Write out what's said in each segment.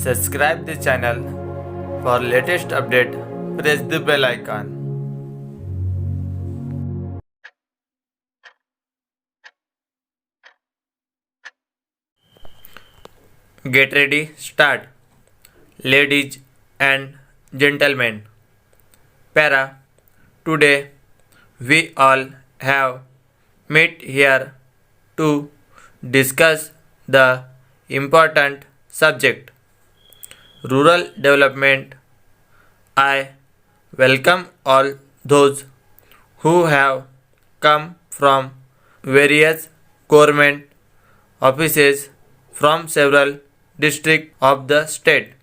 Subscribe the channel for latest update. Press the bell icon. Get ready, start. Ladies and gentlemen, Para, today we all have met here to discuss the important subject rural development. I welcome all those who have come from various government offices from several districts of the state.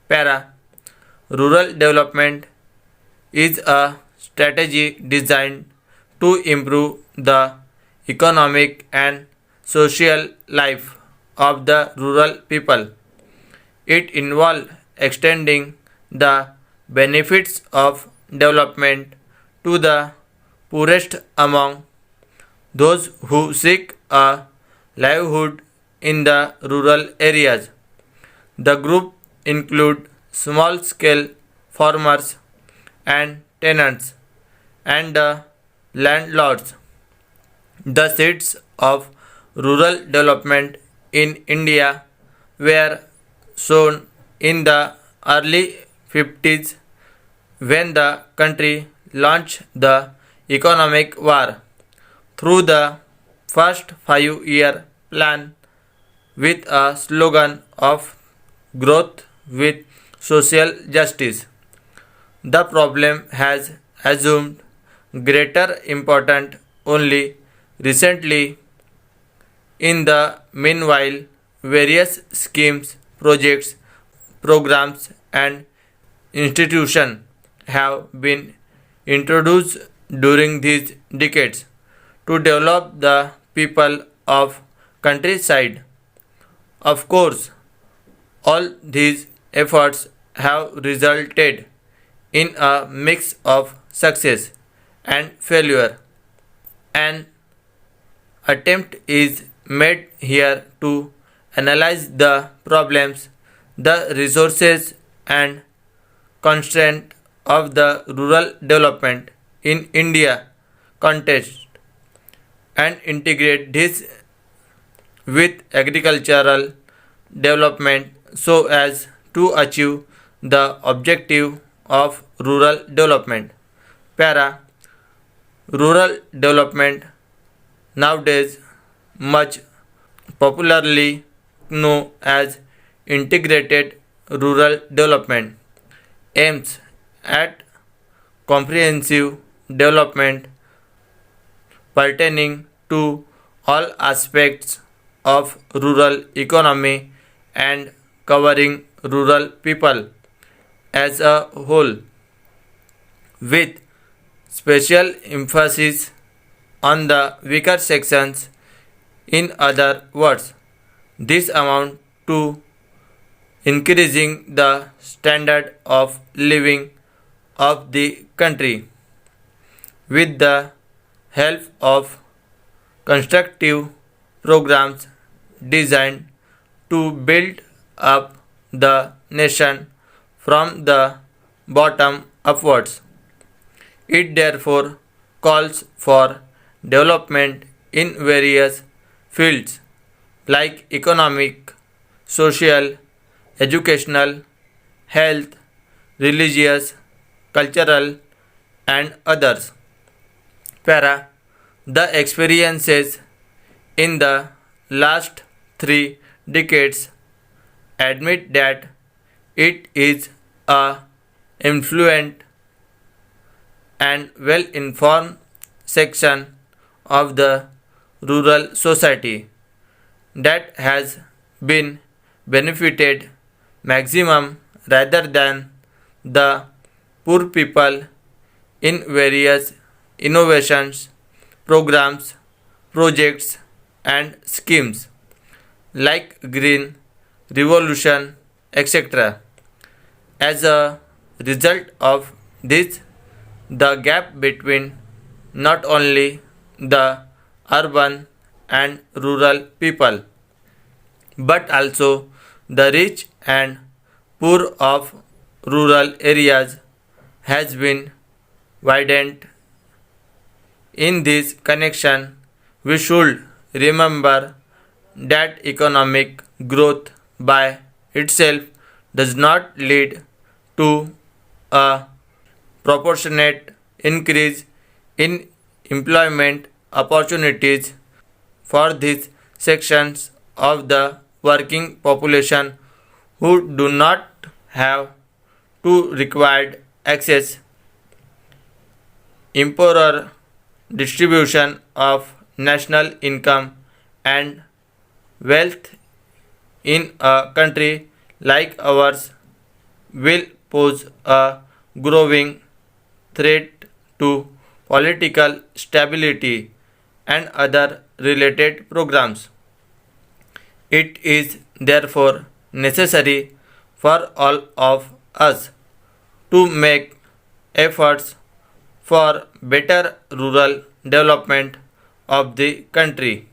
Para, rural development is a strategy designed to improve the economic and social life of the rural people. It involves extending the benefits of development to the poorest among those who seek a livelihood in the rural areas. The group include small scale farmers and tenants and the landlords. The seeds of rural development in India were sown in the early 50s when the country launched the economic war through the first 5-year plan with a slogan of growth with social justice. The problem has assumed greater importance only recently. In the meanwhile, various schemes, projects, programs, and institutions have been introduced during these decades to develop the people of countryside. Of course, all these efforts have resulted in a mix of success and failure. An attempt is made here to analyze the problems, the resources, and constraints of the rural development in India context and integrate this with agricultural development so as to achieve the objective of rural development. Para, rural development nowadays much popularly known as integrated rural development aims at comprehensive development pertaining to all aspects of rural economy and covering rural people as a whole, with special emphasis on the weaker sections. In other words, this amount to increasing the standard of living of the country with the help of constructive programs designed to build up the nation from the bottom upwards. It therefore calls for development in various fields like economic, social, educational, health, religious, cultural, and others. Para, the experiences in the last 3 decades admit that it is a influent and well-informed section of the rural society that has been benefited maximum rather than the poor people in various innovations, programs, projects, and schemes like green revolution, etc. As a result of this, the gap between not only the urban and rural people but also the rich and poor of rural areas has been widened. In this connection, we should remember that economic growth by itself does not lead to a proportionate increase in employment opportunities for these sections of the working population who do not have to required access. Improved distribution of national income and wealth in a country like ours will pose a growing threat to political stability and other related programs. It is therefore necessary for all of us to make efforts for better rural development of the country.